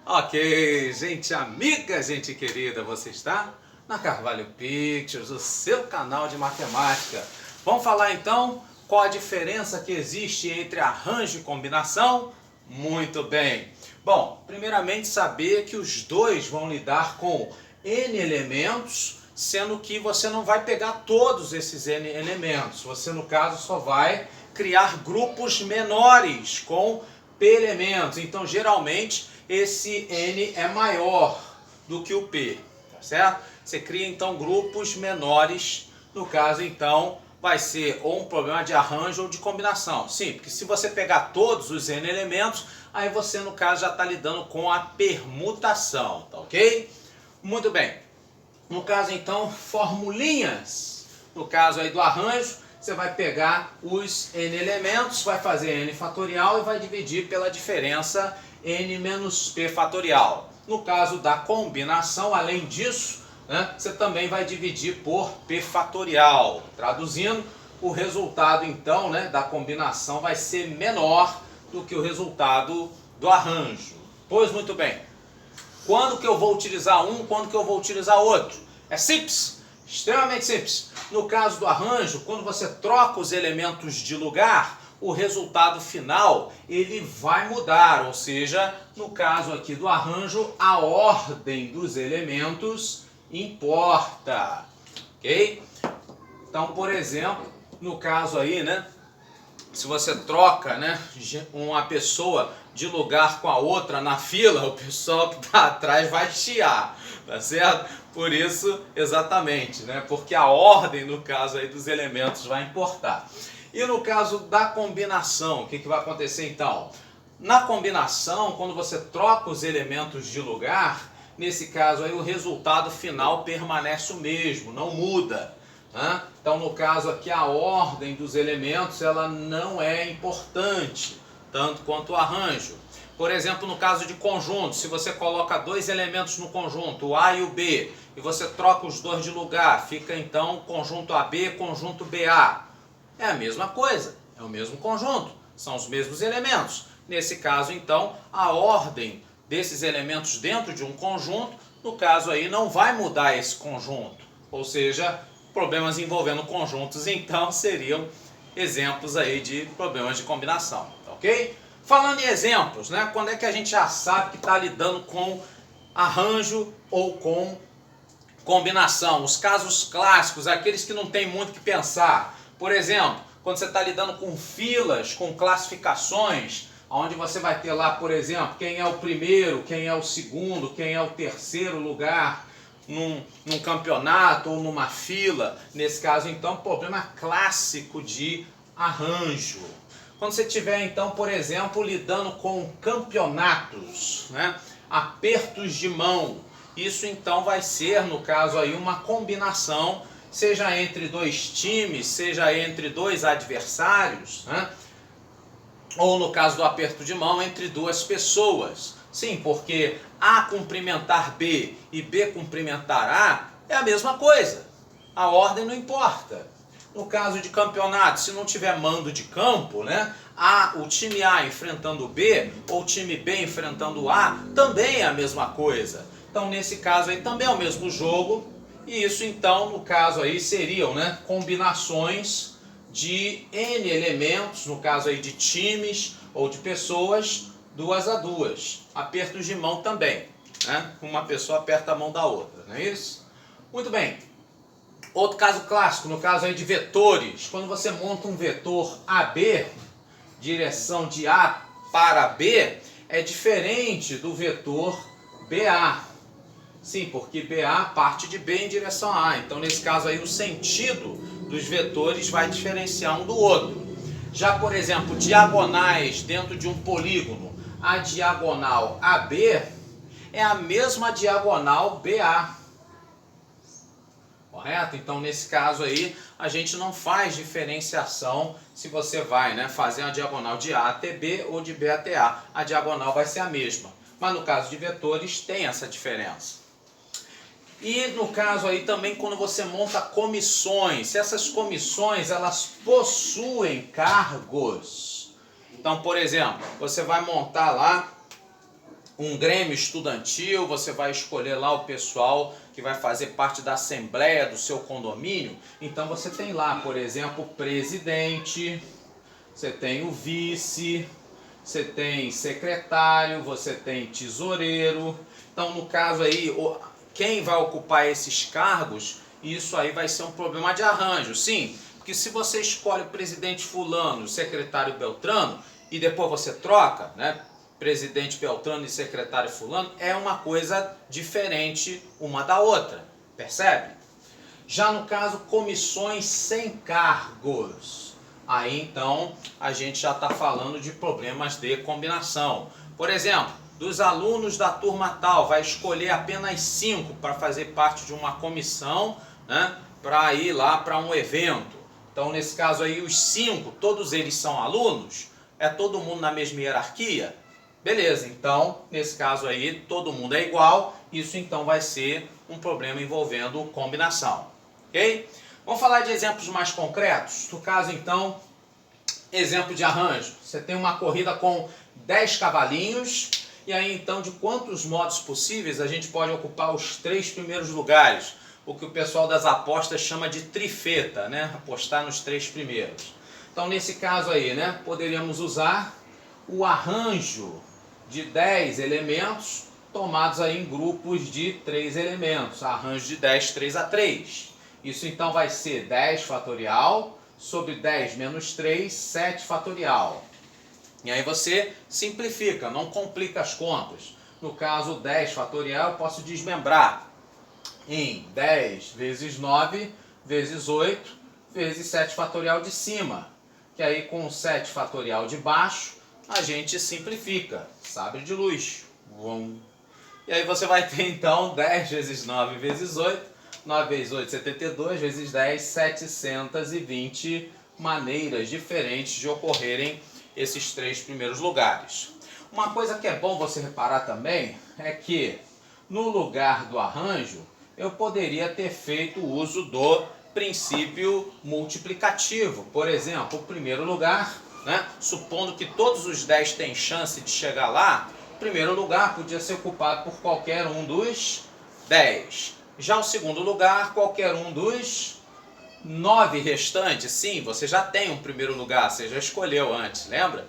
Ok, gente amiga, gente querida, você está na Carvalho Pictures, o seu canal de matemática. Vamos falar então qual a diferença que existe entre arranjo e combinação? Muito bem. Bom, primeiramente saber que os dois vão lidar com N elementos, sendo que você não vai pegar todos esses N elementos. Você, no caso, só vai criar grupos menores com P elementos. Então, geralmente, esse N é maior do que o P, tá certo? Você cria, então, grupos menores. No caso, então, vai ser ou um problema de arranjo ou de combinação. Sim, porque se você pegar todos os N elementos, aí você, no caso, já está lidando com a permutação, tá ok? Muito bem. No caso, então, formulinhas. No caso aí do arranjo, você vai pegar os N elementos, vai fazer N fatorial e vai dividir pela diferença N menos P fatorial. No caso da combinação, além disso, né, você também vai dividir por P fatorial. Traduzindo, o resultado, então, né, da combinação vai ser menor do que o resultado do arranjo. Pois muito bem. Quando que eu vou utilizar um, quando que eu vou utilizar outro? É simples, extremamente simples. No caso do arranjo, quando você troca os elementos de lugar, o resultado final ele vai mudar, ou seja, no caso aqui do arranjo, a ordem dos elementos importa, ok? Então, por exemplo, no caso aí, né, se você troca, né, uma pessoa de lugar com a outra na fila, o pessoal que está atrás vai chiar, tá certo? Por isso, exatamente, né, porque a ordem, no caso aí dos elementos, vai importar. E no caso da combinação, o que vai acontecer então? Na combinação, quando você troca os elementos de lugar, nesse caso aí o resultado final permanece o mesmo, não muda. Então, no caso aqui, a ordem dos elementos ela não é importante, tanto quanto o arranjo. Por exemplo, no caso de conjunto, se você coloca dois elementos no conjunto, o A e o B, e você troca os dois de lugar, fica então conjunto AB, conjunto BA. É a mesma coisa, é o mesmo conjunto, são os mesmos elementos. Nesse caso, então, a ordem desses elementos dentro de um conjunto, no caso aí, não vai mudar esse conjunto, ou seja, problemas envolvendo conjuntos, então, seriam exemplos aí de problemas de combinação, ok? Falando em exemplos, né? Quando é que a gente já sabe que está lidando com arranjo ou com combinação? Os casos clássicos, aqueles que não tem muito o que pensar. Por exemplo, quando você está lidando com filas, com classificações, onde você vai ter lá, por exemplo, quem é o primeiro, quem é o segundo, quem é o terceiro lugar, num campeonato ou numa fila. Nesse caso, então, problema clássico de arranjo. Quando você estiver, então, por exemplo, lidando com campeonatos, né? Apertos de mão, isso então vai ser, no caso aí, uma combinação, seja entre dois times, seja entre dois adversários, né? Ou no caso do aperto de mão, entre duas pessoas. Sim, porque A cumprimentar B e B cumprimentar A é a mesma coisa. A ordem não importa. No caso de campeonato, se não tiver mando de campo, né, o time A enfrentando o B ou o time B enfrentando o A, também é a mesma coisa. Então, nesse caso aí, também é o mesmo jogo. E isso, então, no caso aí, seriam, né, combinações de N elementos, no caso aí de times ou de pessoas, 2 a 2. Apertos de mão também, né? Uma pessoa aperta a mão da outra, não é isso? Muito bem. Outro caso clássico, no caso aí de vetores. Quando você monta um vetor AB, direção de A para B, é diferente do vetor BA. Sim, porque BA parte de B em direção a A. Então, nesse caso aí, o sentido dos vetores vai diferenciar um do outro. Já, por exemplo, diagonais dentro de um polígono, a diagonal AB é a mesma diagonal BA. Correto? Então, nesse caso aí, a gente não faz diferenciação se você vai, né, fazer uma diagonal de A até B ou de B até A. A diagonal vai ser a mesma. Mas no caso de vetores, tem essa diferença. E no caso aí também quando você monta comissões, se essas comissões elas possuem cargos. Então, por exemplo, você vai montar lá um grêmio estudantil, você vai escolher lá o pessoal que vai fazer parte da assembleia do seu condomínio. Então você tem lá, por exemplo, o presidente, você tem o vice, você tem secretário, você tem tesoureiro. Então, no caso aí, quem vai ocupar esses cargos, isso aí vai ser um problema de arranjo, sim. Porque se você escolhe o presidente fulano, o secretário beltrano, e depois você troca, né? Presidente beltrano e secretário fulano, é uma coisa diferente uma da outra, percebe? Já no caso, comissões sem cargos. Aí então a gente já está falando de problemas de combinação. Por exemplo, dos alunos da turma tal, vai escolher apenas 5 para fazer parte de uma comissão, né, para ir lá para um evento. Então, nesse caso aí, os 5, todos eles são alunos? É todo mundo na mesma hierarquia? Beleza, então, nesse caso aí, todo mundo é igual. Isso então vai ser um problema envolvendo combinação. Ok? Vamos falar de exemplos mais concretos. No caso, então, exemplo de arranjo. Você tem uma corrida com 10 cavalinhos, e aí, então, de quantos modos possíveis a gente pode ocupar os 3 primeiros lugares? O que o pessoal das apostas chama de trifeta, né? Apostar nos 3 primeiros. Então, nesse caso aí, né, poderíamos usar o arranjo de 10 elementos tomados aí em grupos de 3 elementos. Arranjo de 10, 3 a 3. Isso então vai ser 10 fatorial sobre 10 menos 3, 7 fatorial. E aí você simplifica, não complica as contas. No caso, 10 fatorial eu posso desmembrar em 10 vezes 9 vezes 8 vezes 7 fatorial de cima. Que aí com 7 fatorial de baixo a gente simplifica. Sabre de luz. E aí você vai ter então 10 vezes 9 vezes 8. 9 vezes 8, 72, vezes 10, 720 maneiras diferentes de ocorrerem esses 3 primeiros lugares. Uma coisa que é bom você reparar também é que no lugar do arranjo eu poderia ter feito uso do princípio multiplicativo. Por exemplo, o primeiro lugar, né, supondo que todos os 10 têm chance de chegar lá, o primeiro lugar podia ser ocupado por qualquer um dos 10. Já o segundo lugar, qualquer um dos 9 restantes. Sim, você já tem um primeiro lugar, você já escolheu antes, lembra?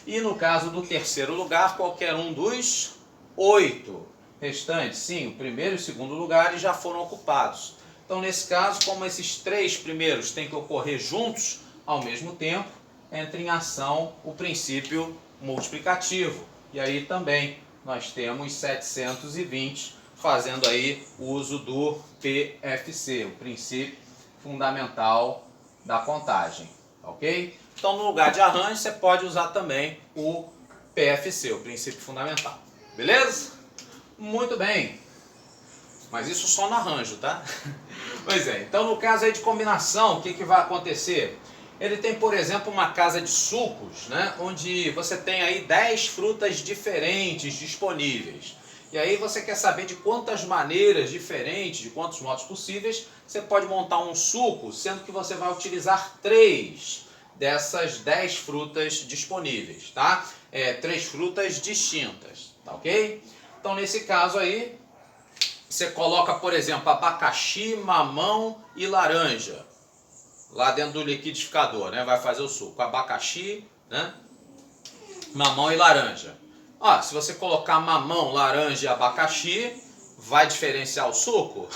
E no caso do terceiro lugar, qualquer um dos 8 restantes. Sim, o primeiro e o segundo lugares já foram ocupados. Então, nesse caso, como esses 3 primeiros têm que ocorrer juntos ao mesmo tempo, entra em ação o princípio multiplicativo. E aí também nós temos 720 fazendo aí uso do PFC, o princípio fundamental da contagem, ok? Então, no lugar de arranjo, você pode usar também o PFC, o princípio fundamental, beleza? Muito bem, mas isso só no arranjo, tá? Pois é, então no caso aí de combinação, o que vai acontecer? Ele tem, por exemplo, uma casa de sucos, né, onde você tem aí 10 frutas diferentes disponíveis. E aí você quer saber de quantas maneiras diferentes, de quantos modos possíveis, você pode montar um suco, sendo que você vai utilizar 3 dessas 10 frutas disponíveis, tá? 3 frutas distintas, tá ok? Então nesse caso aí, você coloca, por exemplo, abacaxi, mamão e laranja lá dentro do liquidificador, né? Vai fazer o suco. Abacaxi, né? Mamão e laranja. Ó, se você colocar mamão, laranja e abacaxi, vai diferenciar o suco?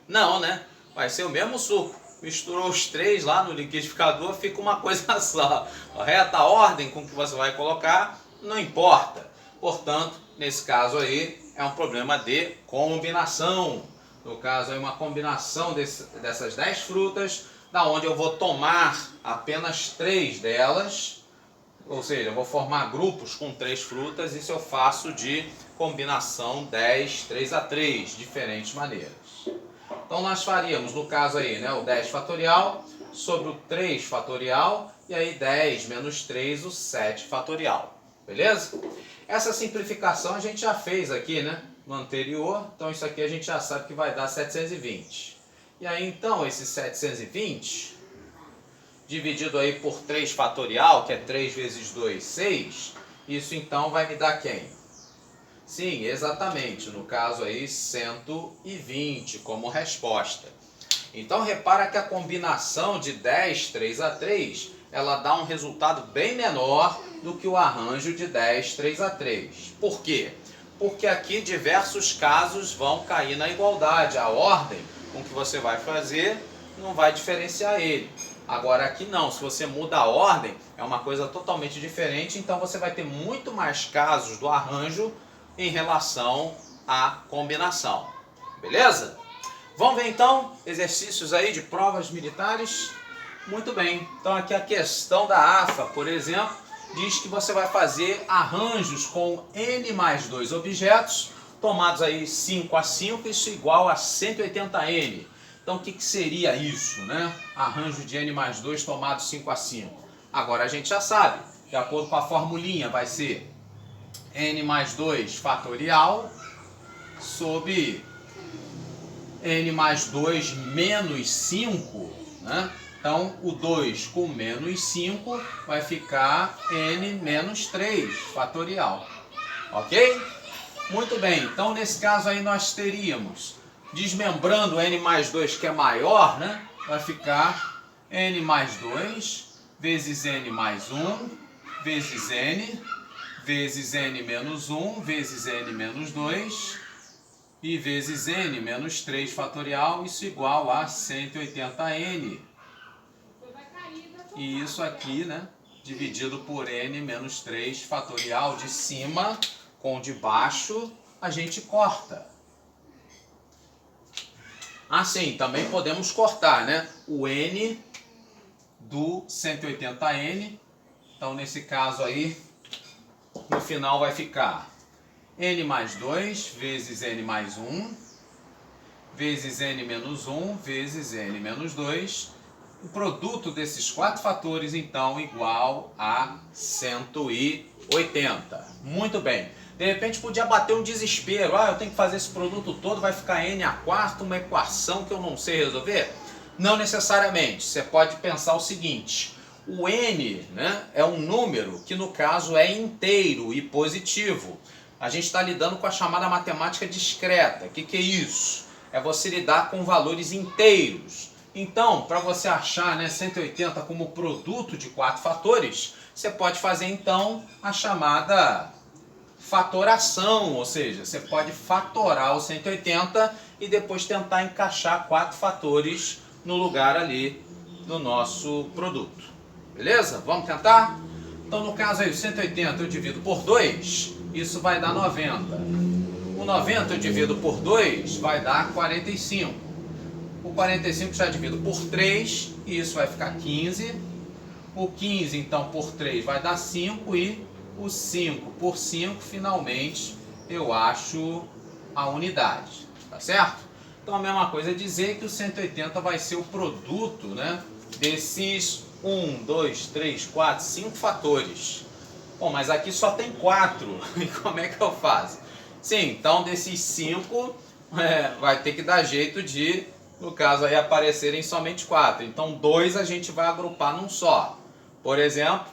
Não, né? Vai ser o mesmo suco. Misturou os 3 lá no liquidificador, fica uma coisa só. Correta? A ordem com que você vai colocar não importa. Portanto, nesse caso aí, é um problema de combinação. No caso aí, uma combinação dessas 10 frutas, da onde eu vou tomar apenas 3 delas. Ou seja, eu vou formar grupos com 3 frutas, isso eu faço de combinação 10, 3 a 3, diferentes maneiras. Então nós faríamos, no caso aí, né, o 10 fatorial sobre o 3 fatorial, e aí 10 menos 3, o 7 fatorial. Beleza? Essa simplificação a gente já fez aqui, né, no anterior, então isso aqui a gente já sabe que vai dar 720. E aí então esse 720... dividido aí por 3 fatorial, que é 3 vezes 2, 6, isso então vai me dar quem? Sim, exatamente. No caso aí, 120 como resposta. Então, repara que a combinação de 10, 3 a 3, ela dá um resultado bem menor do que o arranjo de 10, 3 a 3. Por quê? Porque aqui diversos casos vão cair na igualdade. A ordem com que você vai fazer não vai diferenciar ele. Agora aqui não, se você muda a ordem, é uma coisa totalmente diferente, então você vai ter muito mais casos do arranjo em relação à combinação. Beleza? Vamos ver então exercícios aí de provas militares? Muito bem, então aqui a questão da AFA, por exemplo, diz que você vai fazer arranjos com N mais 2 objetos, tomados aí 5 a 5, isso igual a 180N. Então o que seria isso, né? Arranjo de N mais 2 tomado 5 a 5. Agora a gente já sabe, de acordo com a formulinha, vai ser N mais 2 fatorial sobre N mais 2 menos 5, né? Então o 2 com menos 5 vai ficar N menos 3 fatorial. Ok? Muito bem, então nesse caso aí nós teríamos, desmembrando N mais 2 que é maior, né? Vai ficar N mais 2 vezes N mais 1 vezes N vezes N menos 1 vezes N menos 2 e vezes N menos 3 fatorial, isso igual a 180N. E isso aqui, né? Dividido por N menos 3 fatorial de cima com de baixo, a gente corta. Assim, também podemos cortar, né? O N do 180N. Então, nesse caso aí, no final vai ficar N mais 2 vezes N mais 1 vezes N menos 1 vezes N menos 2. O produto desses 4 fatores, então, igual a 180. Muito bem. De repente podia bater um desespero. Ah, eu tenho que fazer esse produto todo, vai ficar N a quarta, uma equação que eu não sei resolver? Não necessariamente. Você pode pensar o seguinte. O N, né, é um número que no caso é inteiro e positivo. A gente está lidando com a chamada matemática discreta. O que é isso? É você lidar com valores inteiros. Então, para você achar, né, 180 como produto de 4 fatores, você pode fazer então a chamada fatoração, ou seja, você pode fatorar o 180 e depois tentar encaixar 4 fatores no lugar ali do nosso produto. Beleza? Vamos tentar? Então, no caso aí, o 180 eu divido por 2, isso vai dar 90. O 90 eu divido por 2, vai dar 45. O 45 já divido por 3, e isso vai ficar 15. O 15, então, por 3 vai dar 5, e o 5 por 5, finalmente, eu acho a unidade. Tá certo? Então, a mesma coisa é dizer que o 180 vai ser o produto, né, desses 1, 2, 3, 4, 5 fatores. Bom, mas aqui só tem 4. E como é que eu faço? Sim, então desses 5 vai ter que dar jeito de, no caso aí, aparecerem somente 4. Então 2 a gente vai agrupar num só. Por exemplo,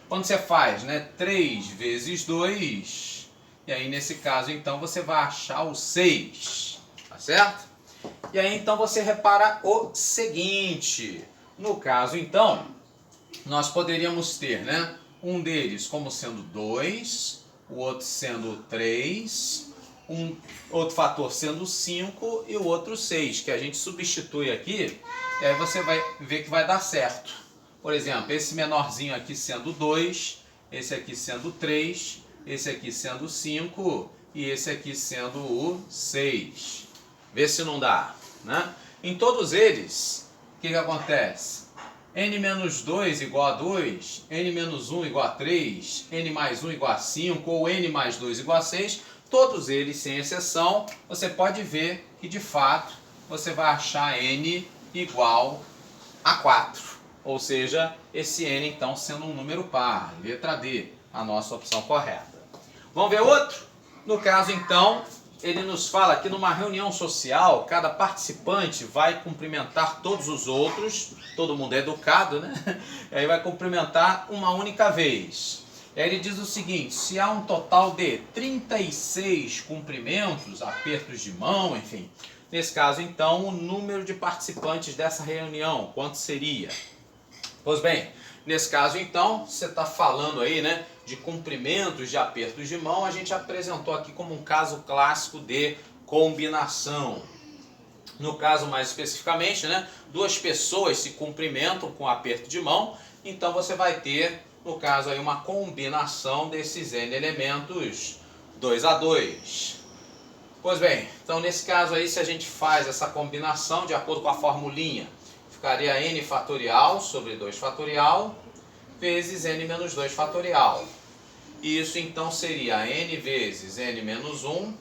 quando você faz, né, 3 vezes 2, e aí nesse caso então você vai achar o 6. Tá certo? E aí então você repara o seguinte. No caso então, nós poderíamos ter, né, um deles como sendo 2, o outro sendo 3, um outro fator sendo 5 e o outro 6, que a gente substitui aqui, e aí você vai ver que vai dar certo. Por exemplo, esse menorzinho aqui sendo 2, esse aqui sendo 3, esse aqui sendo 5 e esse aqui sendo o 6. Vê se não dá, né? Em todos eles, o que acontece? N-2 igual a 2, N-1 igual a 3, N mais 1 igual a 5 ou N mais 2 igual a 6, todos eles, sem exceção, você pode ver que de fato você vai achar N igual a 4. Ou seja, esse N então sendo um número par, letra D, a nossa opção correta. Vamos ver outro? No caso então, ele nos fala que numa reunião social, cada participante vai cumprimentar todos os outros, todo mundo é educado, né? Aí vai cumprimentar uma única vez. Ele diz o seguinte: se há um total de 36 cumprimentos, apertos de mão, enfim. Nesse caso, então, o número de participantes dessa reunião, quanto seria? Pois bem, nesse caso, então, você está falando aí, né, de cumprimentos, de apertos de mão. A gente apresentou aqui como um caso clássico de combinação. No caso, mais especificamente, né, duas pessoas se cumprimentam com aperto de mão. Então, você vai ter, no caso, aí, uma combinação desses N elementos 2 a 2. Pois bem, então nesse caso aí, se a gente faz essa combinação de acordo com a formulinha, ficaria n fatorial sobre 2 fatorial vezes n menos 2 fatorial. Isso então seria n vezes n menos 1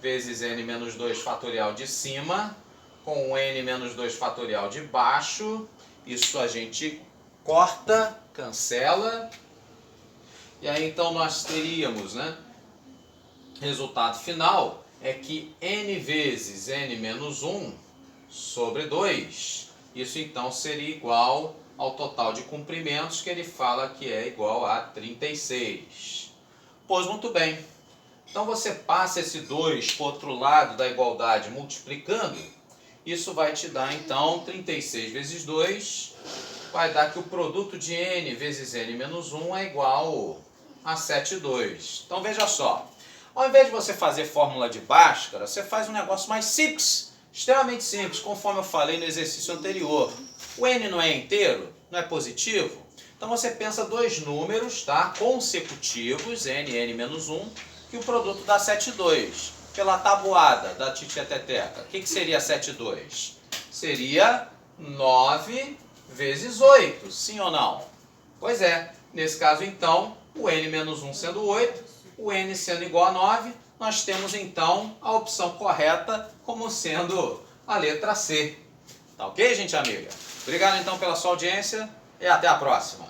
vezes n menos 2 fatorial de cima com o n menos 2 fatorial de baixo. Isso a gente corta, cancela. E aí então nós teríamos, né, resultado final é que n vezes n menos 1 sobre 2, isso então seria igual ao total de comprimentos, que ele fala que é igual a 36. Pois muito bem, então você passa esse 2 para o outro lado da igualdade multiplicando, isso vai te dar então 36 vezes 2, vai dar que o produto de n vezes n menos 1 é igual a 7,2. Então veja só. Ao invés de você fazer fórmula de Bhaskara, você faz um negócio mais simples, extremamente simples, conforme eu falei no exercício anterior. O n não é inteiro, não é positivo, então você pensa dois números, tá, consecutivos, n e n-1, que o produto dá 7,2. Pela tabuada da titia Teteca, o que seria 7,2? Seria 9 vezes 8, sim ou não? Pois é, nesse caso então, o n-1 sendo 8, o n sendo igual a 9, nós temos então a opção correta como sendo a letra C. Tá ok, gente amiga? Obrigado então pela sua audiência e até a próxima.